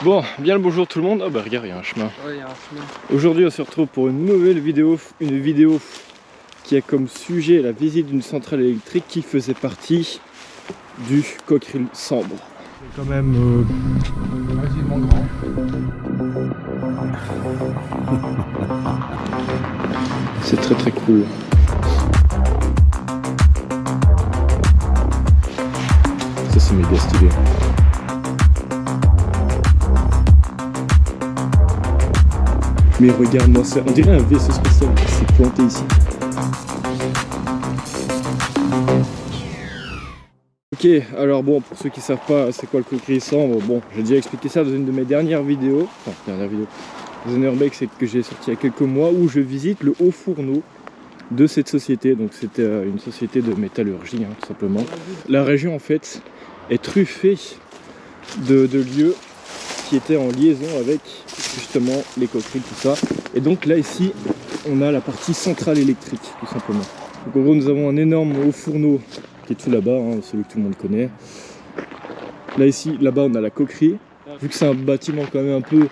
Bon, bien le bonjour tout le monde. Ah bah regarde, il y a un chemin. Ouais, il y a un chemin. Aujourd'hui on se retrouve pour une nouvelle vidéo. Une vidéo qui a comme sujet la visite d'une centrale électrique qui faisait partie du Cockerill Sambre. C'est quand même relativement grand. C'est très très cool. Ça c'est méga stylé. Mais regarde-moi ça, on dirait un vaisseau spatial qui s'est planté ici. Ok, alors bon, pour ceux qui ne savent pas c'est quoi le Cockerill Sambre, bon, j'ai déjà expliqué ça dans une de mes dernières vidéos, dans un urbex que j'ai sorti il y a quelques mois, où je visite le haut fourneau de cette société. Donc c'était une société de métallurgie, tout simplement. La région en fait est truffée de lieux qui étaient en liaison avec justement les Cockerill, tout ça. Et donc là ici on a la partie centrale électrique tout simplement. Donc en gros nous avons un énorme haut fourneau qui est tout là-bas, celui que tout le monde connaît. Là ici, là-bas on a la Cockerill. Vu que c'est un bâtiment quand même un peu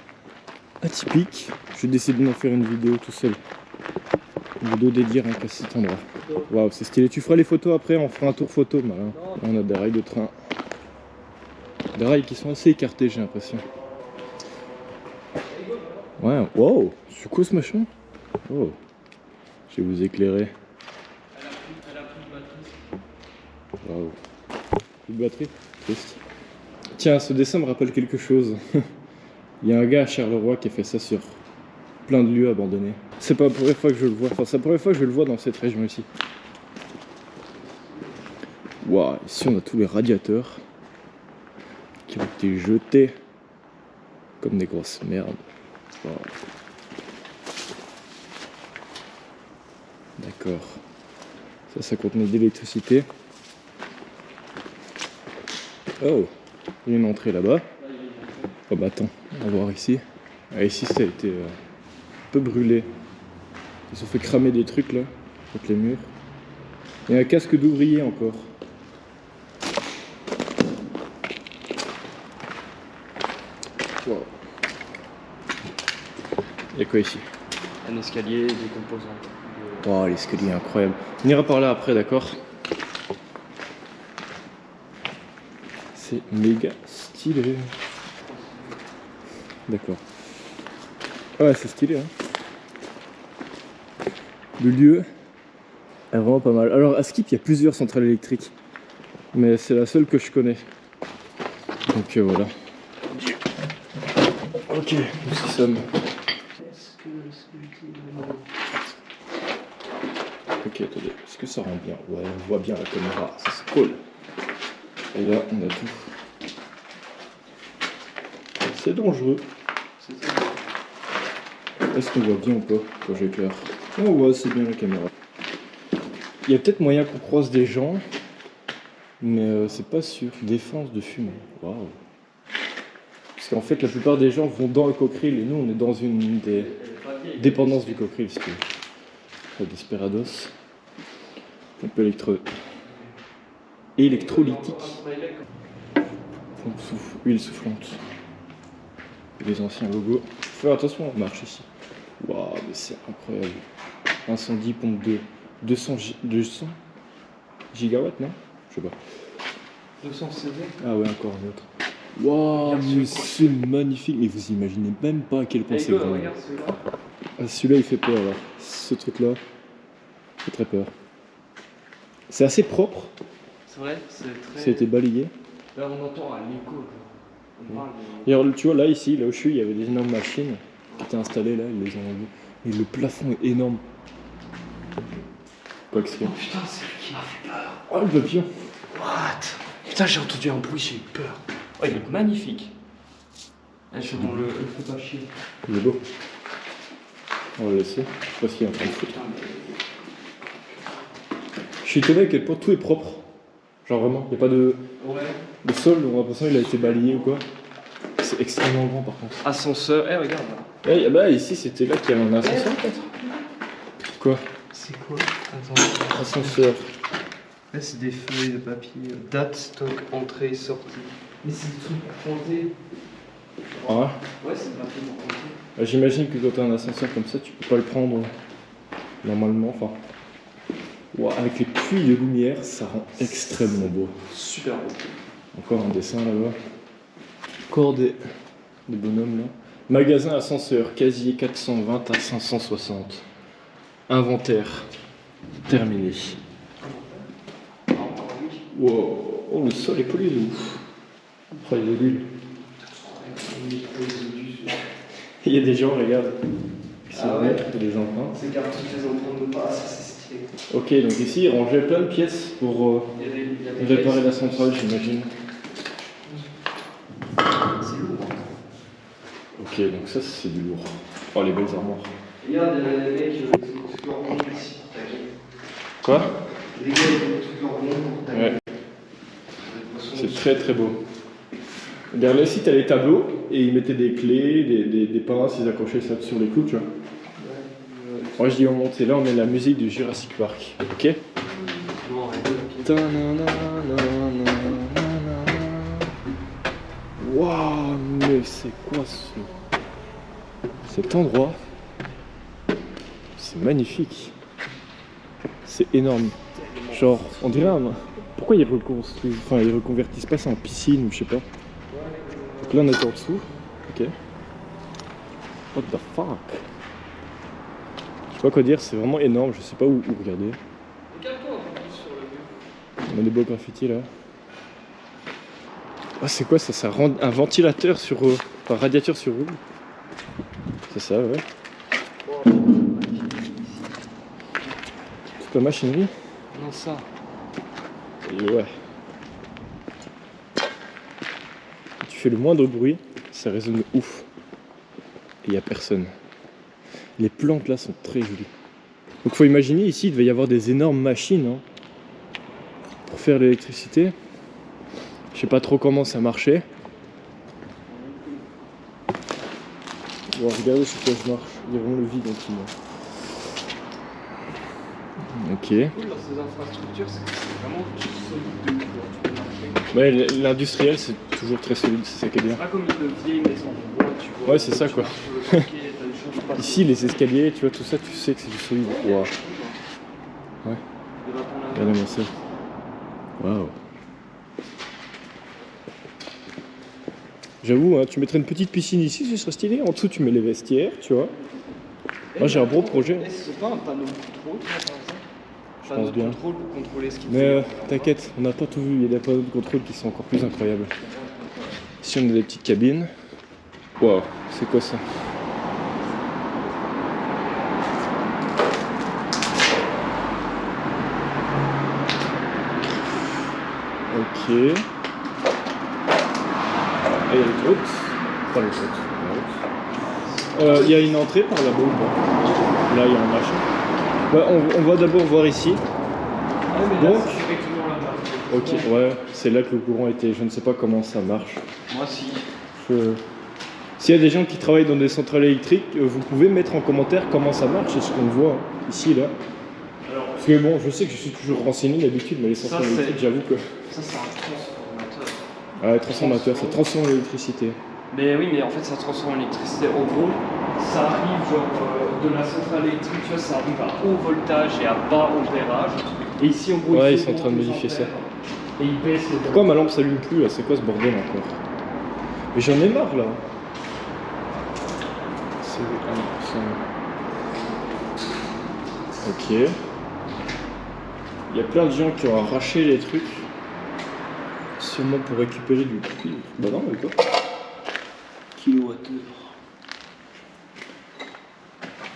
atypique, j'ai décidé d'en faire une vidéo tout seul. Une vidéo dédiée à cet endroit. Waouh, c'est stylé. Tu feras les photos après, on fera un tour photo. Malin. On a des rails de train. Des rails qui sont assez écartés, j'ai l'impression. Ouais, wow, c'est quoi ce machin? Oh, je vais vous éclairer. Elle a plus de batterie. Waouh. Plus de batterie? Triste. Tiens, ce dessin me rappelle quelque chose. Il y a un gars à Charleroi qui a fait ça sur plein de lieux abandonnés. C'est pas la première fois que je le vois, enfin c'est la première fois que je le vois dans cette région ici. Waouh, ici on a tous les radiateurs qui ont été jetés comme des grosses merdes. Wow. D'accord. Ça contenait de l'électricité. Oh, il y a une entrée là-bas. Oh bah attends, on va voir ici. Ah, ici ça a été un peu brûlé. Ils ont fait cramer des trucs là, contre les murs. Il y a un casque d'ouvrier encore. Wow. Il y a quoi ici? Un escalier, des composants. Wow, l'escalier est incroyable. On ira par là après, d'accord? C'est méga stylé. D'accord. Ouais, c'est stylé, Le lieu est vraiment pas mal. Alors, à Skip, il y a plusieurs centrales électriques. Mais c'est la seule que je connais. Donc voilà. Ok, nous y sommes. Ok, attendez, est-ce que ça rend bien? Ouais, on voit bien la caméra, ça c'est cool. Et là, on a tout. C'est dangereux. Est-ce qu'on voit bien ou pas quand j'éclaire? Oh ouais, c'est bien la caméra. Il y a peut-être moyen qu'on croise des gens, mais c'est pas sûr. Défense de fumée. Waouh. Parce qu'en fait, la plupart des gens vont dans le Cockerill et nous, on est dans une des dépendances du Cockerill. Desperados. Un peu électrolytique. Huile soufflante. Les anciens logos. Faut faire attention, on marche ici. Waouh, mais c'est incroyable. Incendie, pompe 2. 200 gigawatts, non? Je sais pas. 200 CV. Ah ouais, encore un autre. Waouh, mais c'est magnifique. Mais vous imaginez même pas à quel point c'est grand. Regarde celui-là. Ah, celui-là, il fait peur, là. Ce truc-là, fait très peur. C'est assez propre. C'est vrai, c'est très. Ça a été balayé. Là, on entend l'écho. On parle de... Et alors, tu vois, là, ici, là où je suis, il y avait des énormes machines qui étaient installées là, ils les ont enlevées. Et le plafond est énorme. Quoi que ce soit. Oh putain, c'est lui qui m'a fait peur. Oh, le papillon. What? Putain, j'ai entendu un bruit, j'ai eu peur. Oh, il est magnifique. Je suis dans le feu pas chier. Il est beau. On va le laisser. Je sais pas ce qu'il est en train de foutre. Je suis étonné à quel point tout est propre. Genre vraiment, il n'y a pas de sol, on a l'impression qu'il a été balayé ou quoi. C'est extrêmement grand par contre. Ascenseur, regarde là. Eh, bah ici c'était là qu'il y avait un ascenseur peut-être. Quoi? C'est quoi? Attends. Ascenseur. Là, c'est des feuilles de papier. Date, stock, entrée, sortie. Mais c'est des trucs pointés. Ah ouais? Ouais, c'est pas fait pour compter. J'imagine que quand t'as un ascenseur comme ça, tu peux pas le prendre normalement. Enfin, wow, avec les puits de lumière, ça rend extrêmement beau. Super beau. Encore un dessin là-bas. Encore des bonhommes là. Magasin ascenseur, casier 420 à 560. Inventaire terminé. Wow, oh, le sol est poli de ouf. Oh, il y a de l'huile. Il y a des gens, regarde. Ah ouais. Il y a des empreintes. C'est car toutes les empreintes de pas, ça c'est stylé. Ok, donc ici, ils rangeaient plein de pièces pour réparer la centrale, j'imagine. C'est lourd. Ok, donc ça, c'est du lourd. Oh, les belles armoires. Regarde, il y a des mecs qui ont tout leur rond ici pour taguer. Quoi? Les gars, ils ont tout leur rond pour taguer. Ouais. C'est très très beau. Regarde là, ici, t'as les tableaux et ils mettaient des clés, des pinces, ils accrochaient ça sur les clous, tu vois. Moi, je dis on monte, et là, on met la musique du Jurassic Park. Ok? Non, Waouh, mais c'est quoi cet endroit? C'est magnifique. C'est énorme. Genre, on dirait pourquoi ils reconstruisent, enfin ils reconvertissent pas ça en piscine ou je sais pas. Donc là on est en dessous. Ok. What the fuck? Je sais pas quoi dire, c'est vraiment énorme, je sais pas où regarder. Regarde-toi un peu plus sur le mur. On a des beaux graffitis là. Ah, c'est quoi ça? Ça rend un ventilateur sur enfin radiateur sur roue. C'est ça, ouais. Toute la machinerie. Non, ça. Et ouais. Tu fais le moindre bruit, ça résonne ouf. Et il n'y a personne. Les plantes là sont très jolies. Donc faut imaginer ici, il devait y avoir des énormes machines hein, pour faire l'électricité. Je sais pas trop comment ça marchait. Bon, regardez sur quoi je marche. Il y a vraiment le vide en dessous. Ok. Cool dans ces infrastructures, c'est que c'est vraiment solide de ouf. Ouais, l'industriel c'est toujours très solide, c'est ça qui est bien. C'est pas comme une vieille maison de bois, tu vois. Ouais, c'est ça quoi. Ici, les escaliers, tu vois, tout ça, tu sais que c'est du solide. Waouh. Ouais. Regardez-moi ça. Waouh. J'avoue, hein, tu mettrais une petite piscine ici, ce serait stylé. En dessous, tu mets les vestiaires, tu vois. Moi, j'ai un gros projet. C'est pas un panneau de contrôle, par exemple? Je pense bien. Contrôle pour contrôler ce qui Mais t'inquiète, on n'a pas tout vu. Il y a des panneaux de contrôle qui sont encore plus incroyables. Ici, on a des petites cabines. Waouh, c'est quoi ça? Ok. Et il y a les hautes. Pas les hautes. Il y a une entrée par là-bas ou pas? Là, il y a un machin. Ouais, on va d'abord voir ici. Donc, ok, ouais, c'est là que le courant était. Je ne sais pas comment ça marche. Moi, si. S'il y a des gens qui travaillent dans des centrales électriques, vous pouvez mettre en commentaire comment ça marche et ce qu'on voit hein, ici, là. Alors, parce que bon, je sais que je suis toujours renseigné d'habitude, mais les centrales électriques, j'avoue que. Ça, c'est un transformateur. Ah, transformateur, ça transforme l'électricité. Mais oui, mais en fait, ça transforme l'électricité. En gros, ça arrive genre de la centrale électrique, tu vois, ça arrive à haut voltage et à bas ampérage. Et ici, en gros, ouais, ils sont en train de modifier ça. Et ils baissent les. Pourquoi ma lampe s'allume plus là? C'est quoi ce bordel encore? Mais j'en ai marre là. Ok. Il y a plein de gens qui ont arraché les trucs. Sûrement pour récupérer du cuivre. Bah non, mais quoi? Kilowattheure.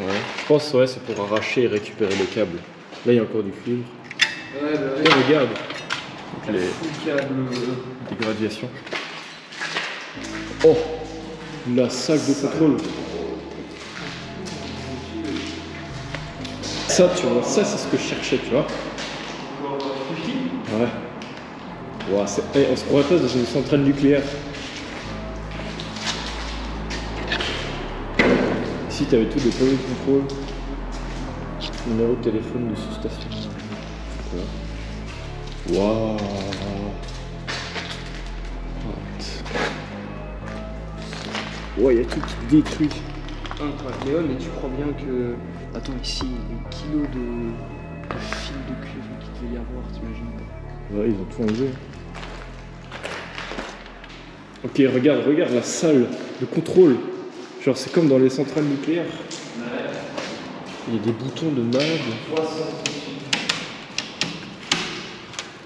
Ouais. Je pense ouais, c'est pour arracher et récupérer les câbles. Là, il y a encore du cuivre. Ouais, bah ouais. Là, regarde. Les câbles. Des graduations. Oh! La salle de contrôle. Ça, tu vois, ça c'est ce que je cherchais, tu vois. Ouais. Wow, on se croirait pas dans une centrale nucléaire. Ici, tu avais tout des panneaux de contrôle. Numéro de téléphone de sous-station. Waouh. Ouais, il y a tout qui détruit. Incroyable. Léon, mais tu crois bien que. Attends, ici, les kilos de fil de cuivre qu'il devait y avoir, t'imagines pas? Ouais, ils ont tout enlevé. Ok, regarde la salle de contrôle. Genre, c'est comme dans les centrales nucléaires. Ouais. Il y a des boutons de malade.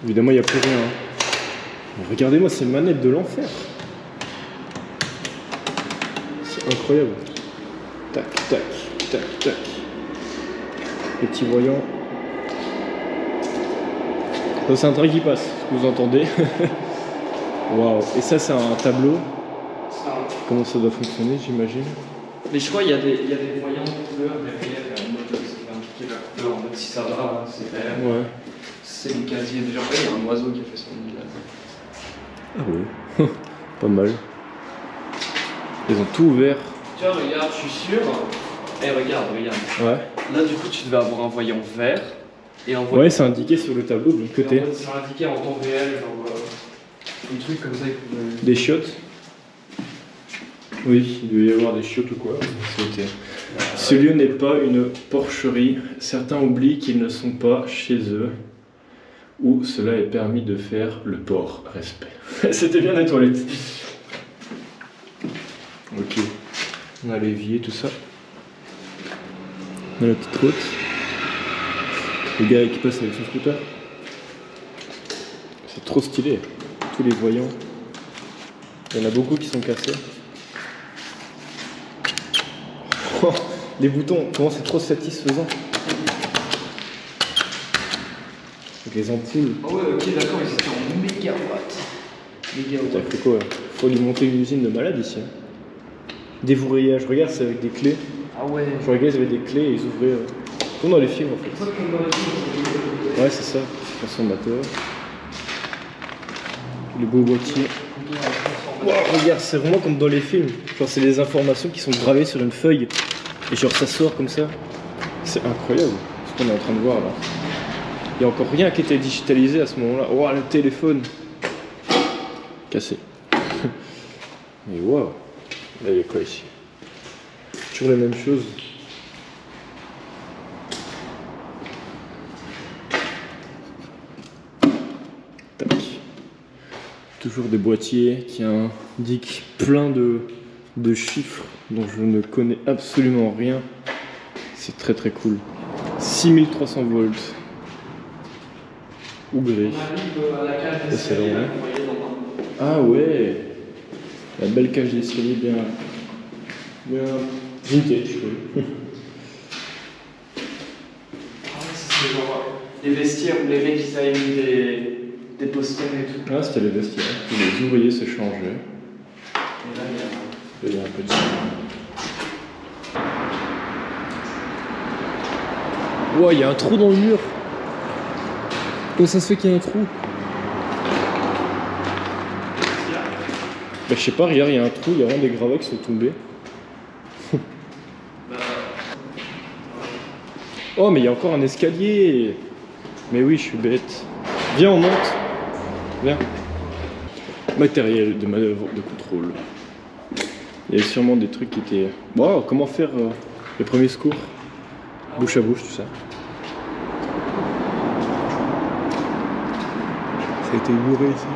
Évidemment, il n'y a plus rien. Hein. Regardez-moi ces manettes de l'enfer. C'est incroyable. Tac, tac, tac, tac. Les petits voyants. Ça, c'est un train qui passe, ce que vous entendez. Waouh. Et ça, c'est un tableau. Comment ça doit fonctionner, j'imagine. Mais je crois qu'il y a des voyants de couleur derrière, en mode c'est indiqué la couleur, en mode si ça va, c'est vert. Ouais. C'est le casier. Déjà, il y a un oiseau qui a fait son nid là. Ah ouais. Pas mal. Ils ont tout ouvert. Tu vois, regarde, je suis sûr. Eh, regarde. Ouais. Là, du coup, tu devais avoir un voyant vert et un voyant. Ouais, c'est indiqué sur le tableau de l'autre côté. C'est indiqué en temps réel, genre. Des trucs comme ça. Des chiottes. Oui, il devait y avoir des chiottes ou quoi. Ce lieu n'est pas une porcherie. Certains oublient qu'ils ne sont pas chez eux. Où cela est permis de faire le port respect. C'était bien les toilettes. Ok. On a l'évier, tout ça. On a la petite route. Le gars qui passe avec son scooter. C'est trop stylé. Tous les voyants. Il y en a beaucoup qui sont cassés. Oh, les boutons, comment c'est trop satisfaisant. Avec les ampoules. Ah ouais, ok, d'accord, ils étaient en mégawatts. T'as fait quoi? Faut lui monter une usine de malade ici. Hein. Déverrouillage, regarde, c'est avec des clés. Ah ouais. Je regarde, ils avaient des clés et ils ouvraient. Comme dans les films en fait. Ouais, c'est ça. Transformateur. Le beau boîtier. Wow, regarde, c'est vraiment comme dans les films. Genre, c'est des informations qui sont gravées sur une feuille. Et genre, ça sort comme ça. C'est incroyable ce qu'on est en train de voir là. Il n'y a encore rien qui était digitalisé à ce moment-là. Wow, le téléphone. Cassé. Mais waouh. Là, il y a quoi ici? Toujours les mêmes choses. Tac. Toujours des boîtiers qui indiquent plein de chiffres dont je ne connais absolument rien. C'est très très cool. 6300 volts. Ouvré. Ça, c'est long, hein. Ah ouais. La belle cage d'escalier bien vintage, oui. C'est genre les vestiaires où les mecs ils avaient mis des posters et tout. Ah, c'était les vestiaires. Les ouvriers se changeaient. Et là, Il y a un peu de ça. Ouais, il y a un trou dans le mur. Comment ça se fait qu'il y a un trou? Bah, je sais pas, regarde, il y a un trou, il y a vraiment des gravats qui sont tombés. Oh, mais il y a encore un escalier. Mais oui, je suis bête. Viens, on monte. Viens. Matériel de manœuvre de contrôle. Il y avait sûrement des trucs qui étaient... Wow, comment faire les premiers secours? Bouche à bouche, tout ça. Ça a été bourré ici.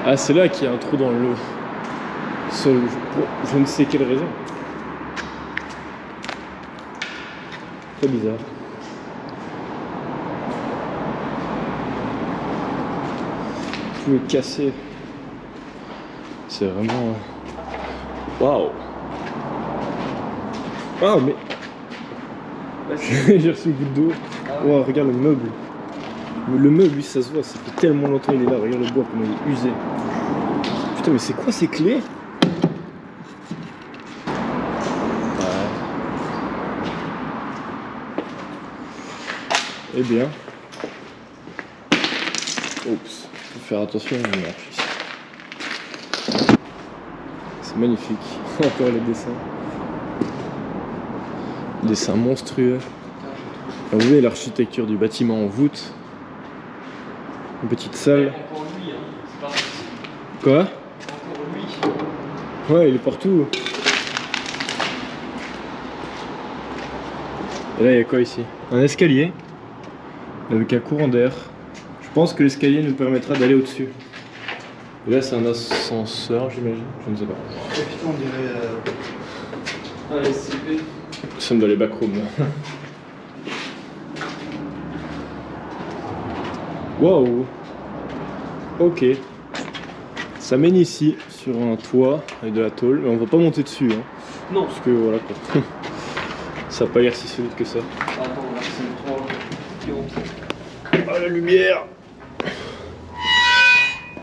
Ah, c'est là qu'il y a un trou dans le sol, pour je ne sais quelle raison. Très bizarre. Tout est cassé. C'est vraiment... Waouh! Ah, mais... J'ai reçu une goutte d'eau. Wow, regarde le meuble. Le meuble, lui, ça se voit, ça fait tellement longtemps qu'il est là. Regarde le bois, comment il est usé. Putain, mais c'est quoi ces clés? Ouais. Eh bien. Oups. Faut faire attention, il marche ici. C'est magnifique. Encore les dessins. Dessins monstrueux. Vous voyez l'architecture du bâtiment en voûte. Une petite salle. Encore lui, hein. C'est pas possible. Quoi? Encore lui. Ouais, il est partout. Et là, il y a quoi ici? Un escalier avec un courant d'air. Je pense que l'escalier nous permettra d'aller au-dessus. Et là, c'est un ascenseur, j'imagine. Je ne sais pas. Putain, on dirait un SCP. Nous sommes dans les backrooms. Waouh! Ok. Ça mène ici, sur un toit avec de la tôle. Mais on va pas monter dessus. Hein, Non. parce que voilà quoi. Ça n'a pas l'air si solide que ça. Attends, là, c'est le 3. Ah, la lumière!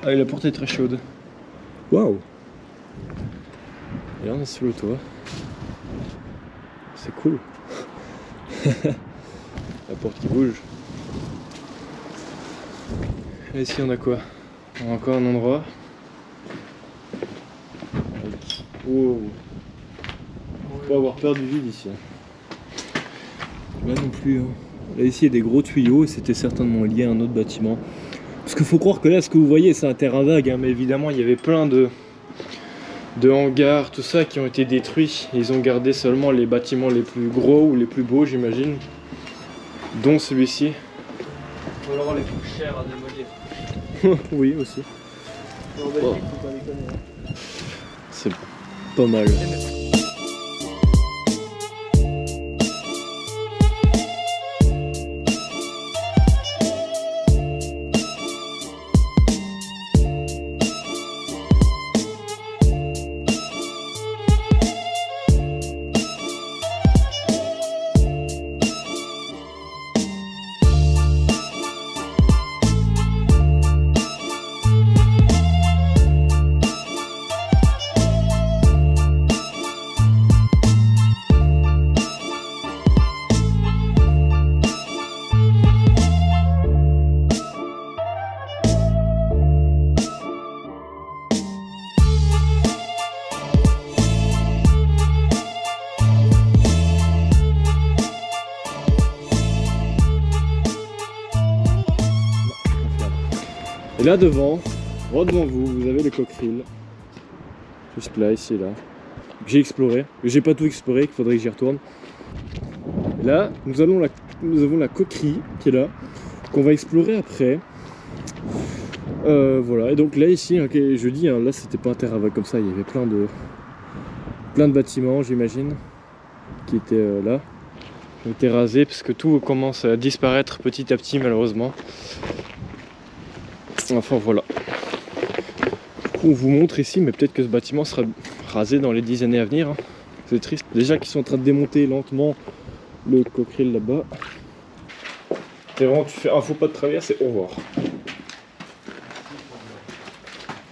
Ah, et la porte est très chaude. Waouh! Et là, on est sur le toit. C'est cool. La porte qui bouge. Et ici, on a quoi? On a encore un endroit. Wow. Faut pas avoir peur du vide ici. Là non plus. Hein. Là ici il y a des gros tuyaux et c'était certainement lié à un autre bâtiment. Parce qu'il faut croire que là ce que vous voyez c'est un terrain vague, hein, mais évidemment il y avait plein de hangars, tout ça qui ont été détruits. Ils ont gardé seulement les bâtiments les plus gros ou les plus beaux j'imagine. Dont celui-ci. Ou alors les plus chers à démolir. Oui aussi. En Belgique, faut pas déconner. Hein. C'est pas mal. Et là devant, droit devant vous, vous avez le cocktail. Juste là, ici et là. J'ai exploré. J'ai pas tout exploré, il faudrait que j'y retourne. Et là, nous avons la coquerie qui est là, qu'on va explorer après. Voilà, et donc là ici, okay, je dis, hein, là c'était pas un terrain vague comme ça, il y avait plein de bâtiments j'imagine, qui étaient là. Qui ont été rasés parce que tout commence à disparaître petit à petit malheureusement. Enfin voilà. Du coup, on vous montre ici, mais peut-être que ce bâtiment sera rasé dans les 10 années à venir. Hein. C'est triste. Déjà qu'ils sont en train de démonter lentement le cocktail là-bas. C'est vraiment, tu fais un faux pas de travers, c'est au revoir.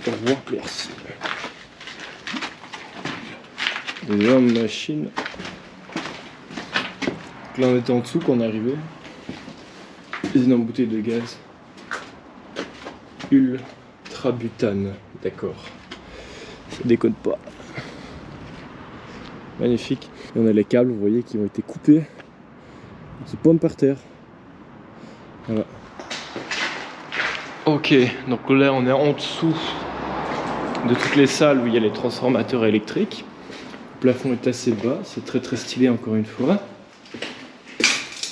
Au revoir, merci. Les hommes, machines. Donc là on était en dessous quand on est arrivé. Les énormes bouteilles de gaz. Ultrabutane, d'accord. Ça déconne pas. Magnifique. Et on a les câbles, vous voyez, qui ont été coupés. Ils se pendent par terre. Voilà. Ok, donc là on est en dessous de toutes les salles où il y a les transformateurs électriques. Le plafond est assez bas, c'est très très stylé encore une fois.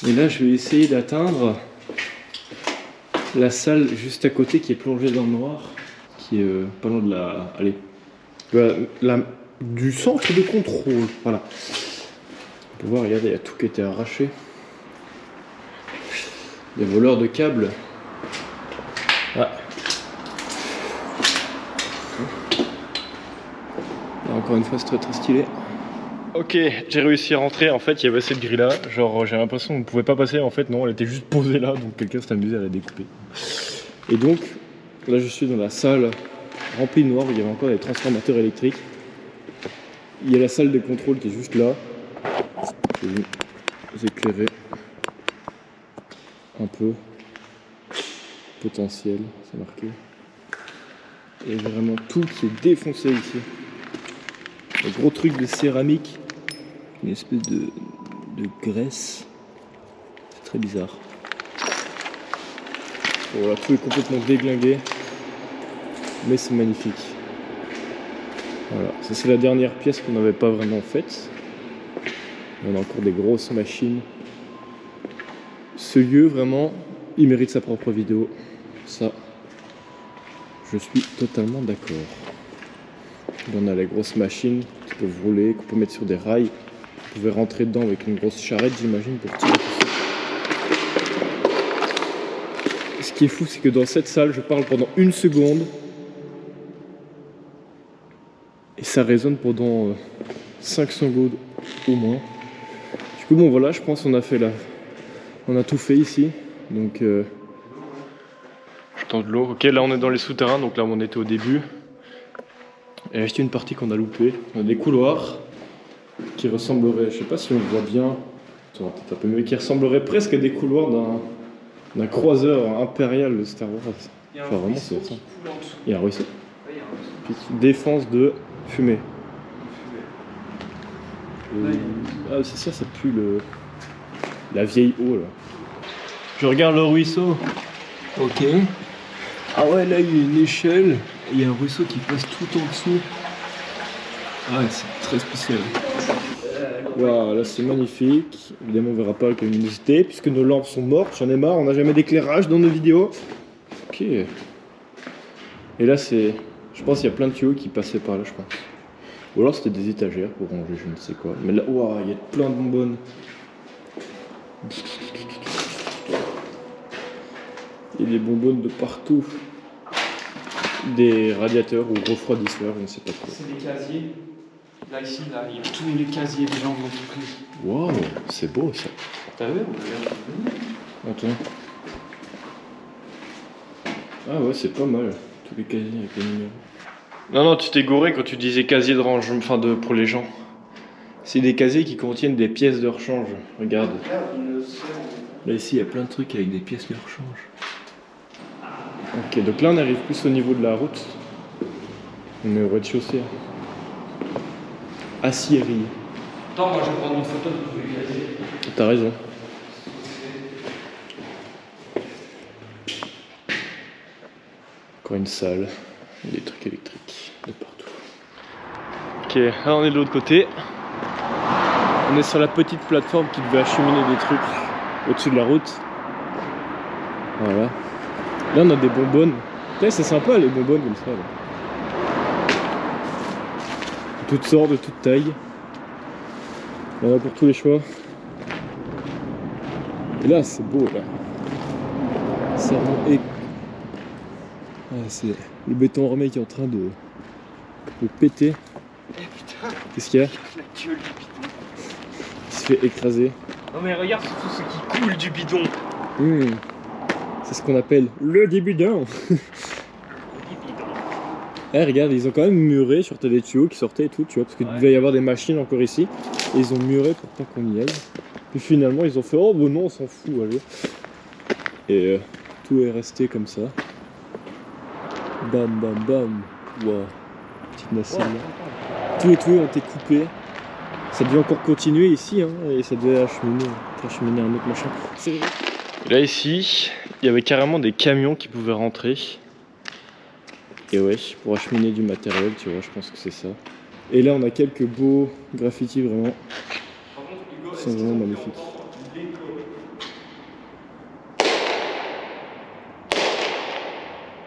Et là je vais essayer d'atteindre la salle juste à côté qui est plongée dans le noir, qui est pas loin de du centre de contrôle. Voilà. On peut voir, regardez, il y a tout qui a été arraché. Des voleurs de câbles. Ouais. Là, encore une fois, c'est très très stylé. Ok, j'ai réussi à rentrer. En fait, il y avait cette grille là. Genre, j'ai l'impression qu'on ne pouvait pas passer. En fait, non, elle était juste posée là. Donc, quelqu'un s'est amusé à la découper. Et donc, là, je suis dans la salle remplie de noir où il y avait encore des transformateurs électriques. Il y a la salle de contrôle qui est juste là. Je vais vous éclairer un peu. Potentiel, c'est marqué. Et vraiment tout qui est défoncé ici. Un gros truc de céramique. Une espèce de graisse. C'est très bizarre. Voilà, tout est complètement déglingué. Mais c'est magnifique. Voilà, ça c'est la dernière pièce qu'on n'avait pas vraiment faite. On a encore des grosses machines. Ce lieu, vraiment, il mérite sa propre vidéo. Ça, je suis totalement d'accord. On a les grosses machines qui peuvent rouler, qu'on peut mettre sur des rails. Vous pouvez rentrer dedans avec une grosse charrette, j'imagine, pour tirer tout ça. Ce qui est fou, c'est que dans cette salle, je parle pendant 1 seconde. Et ça résonne pendant 5 secondes au moins. Du coup, bon voilà, je pense qu'on a fait on a tout fait ici. Donc, je tends de l'eau. Ok, là on est dans les souterrains, donc là on était au début. Et là, c'est une partie qu'on a loupée. On a des couloirs qui ressembleraient, je sais pas si on le voit bien, peut-être un peu mieux, qui ressembleraient presque à des couloirs d'un croiseur impérial de Star Wars. Enfin, vraiment, c'est ça. Il y a un ruisseau. Défense de fumée. Ah, c'est ça, ça pue la vieille eau là. Je regarde le ruisseau. Ok. Ah ouais, là il y a une échelle. Il y a un ruisseau qui passe tout en dessous. Ah ouais, c'est très spécial. Waouh, là c'est magnifique. Évidemment, on verra pas la luminosité puisque nos lampes sont mortes. J'en ai marre, on n'a jamais d'éclairage dans nos vidéos. Ok. Et là, c'est. Je pense qu'il y a plein de tuyaux qui passaient par là, je pense. Ou alors c'était des étagères pour ranger, je ne sais quoi. Mais là, waouh, il y a plein de bonbonnes. Il y a des bonbonnes de partout. Des radiateurs ou refroidisseurs, je ne sais pas quoi. C'est des casiers. Là, ici, là, il y a tous les casiers des gens de l'entreprise. Waouh, c'est beau ça. T'as vu, on a Attends. Ah ouais, c'est pas mal. Tous les casiers avec les numéros. Non, tu t'es gouré quand tu disais casier de range, enfin pour les gens. C'est des casiers qui contiennent des pièces de rechange. Regarde. Là, ici, il y a plein de trucs avec des pièces de rechange. Ok, donc là, on arrive plus au niveau de la route. On est au rez-de-chaussée. Aciérie. Attends, moi je vais prendre une photo de tous les casiers. T'as raison. Encore une salle. Des trucs électriques de partout. Ok, là on est de l'autre côté. On est sur la petite plateforme qui devait acheminer des trucs au-dessus de la route. Voilà. Là on a des bonbonnes. Là c'est sympa les bonbonnes comme ça. Là. De toutes sortes, de toutes tailles. Il y en a pour tous les choix. Et là c'est beau là. C'est vraiment c'est le béton armé qui est en train de péter. Eh putain, qu'est-ce qu'il y a? La gueule du bidon. Il se fait écraser. Non mais regarde surtout ce qui coule du bidon. C'est ce qu'on appelle le débidon. Eh regarde, ils ont quand même muré sur des tuyaux qui sortaient et tout, tu vois, parce qu'il devait y avoir des machines encore ici. Et ils ont muré pour pas qu'on y aille. Puis finalement ils ont fait oh bon non on s'en fout allez. Et tout est resté comme ça. Bam bam bam. Waouh. Petite nacelle là. Tout et tout ont été coupés. Ça devait encore continuer ici hein, et ça devait acheminer un autre machin. Et là ici, il y avait carrément des camions qui pouvaient rentrer. Et ouais, pour acheminer du matériel, tu vois, je pense que c'est ça. Et là on a quelques beaux graffitis vraiment. Ils sont vraiment magnifiques.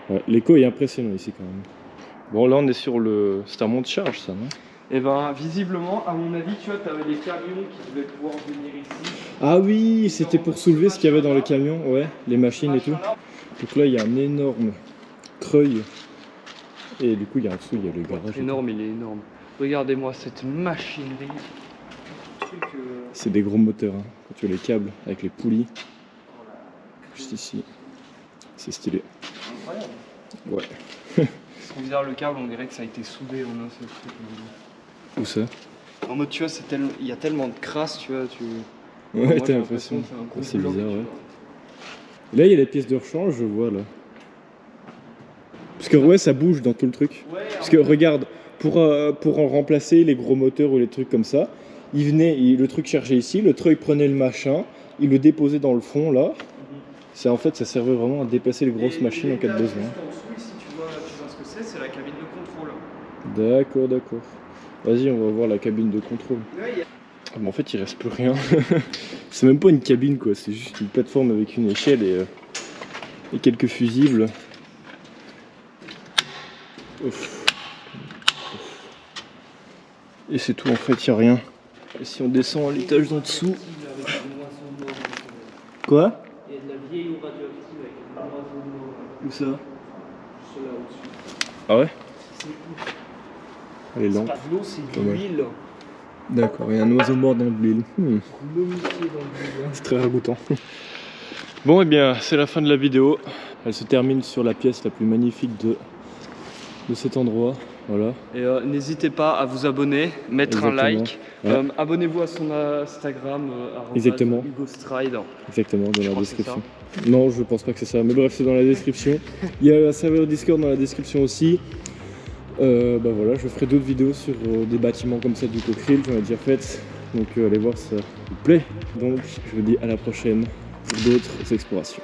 Ouais, l'écho est impressionnant ici quand même. Bon là on est sur le... C'est un monte-charge ça, non? Et ben visiblement, à mon avis, tu vois, t'avais des camions qui devaient pouvoir venir ici. Ah oui, c'était pour soulever ce qu'il y avait dans les camions, ouais, les machines et tout. Donc là il y a un énorme treuil. Et du coup il y a en dessous, il y a le garage. Énorme, il est énorme. Regardez-moi cette machinerie. C'est des gros moteurs, hein. Quand tu vois les câbles avec les poulies. Juste ici. C'est stylé. Incroyable. Ouais. Si on regarde le câble, on dirait que ça a été soudé en un seul truc. Où ça? En mode, tu vois, il y a tellement de crasse, tu vois. Ouais, moi, t'as j'ai l'impression. que C'est bloc, bizarre, tu ouais. vois. Là, il y a les pièces de rechange, je vois là. Parce que ouais, ça bouge dans tout le truc. Ouais, parce que regarde, pour en remplacer les gros moteurs ou les trucs comme ça, le truc chargeait ici, le truc prenait le machin, il le déposait dans le fond là. En fait, ça servait vraiment à déplacer les grosses machines en cas de besoin. Juste en dessous, ici, tu vois ce que c'est la cabine de contrôle. D'accord, d'accord. Vas-y, on va voir la cabine de contrôle. Ah, mais en fait, il reste plus rien. C'est même pas une cabine, quoi. C'est juste une plateforme avec une échelle et quelques fusibles. Ouf. Et c'est tout, en fait, il n'y a rien. Et si on descend à l'étage d'en dessous... Quoi? Il y a de la vieille eau radioactive avec une oiseau mort. Où ça? Juste là au-dessus. Ah ouais? C'est cool. Elle est C'est lente. pas de l'eau, c'est Pas de mal. l'huile. D'accord, il y a un oiseau mort dans l'huile. Momifié dans l'huile. C'est très ragoûtant. Bon, et bien, c'est la fin de la vidéo. Elle se termine sur la pièce la plus magnifique de cet endroit. Voilà. Et n'hésitez pas à vous abonner, mettre Exactement. un like. Ouais. Abonnez-vous à son Instagram, Exactement. Hugo Stride. Exactement, dans la crois que c'est description. Non, je pense pas que c'est ça. Mais bref, c'est dans la description. Il y a un serveur Discord dans la description aussi. Bah voilà, je ferai d'autres vidéos sur des bâtiments comme ça du Cockerill, j'en ai déjà fait. Donc allez voir, ça vous plaît. Donc je vous dis à la prochaine pour d'autres explorations.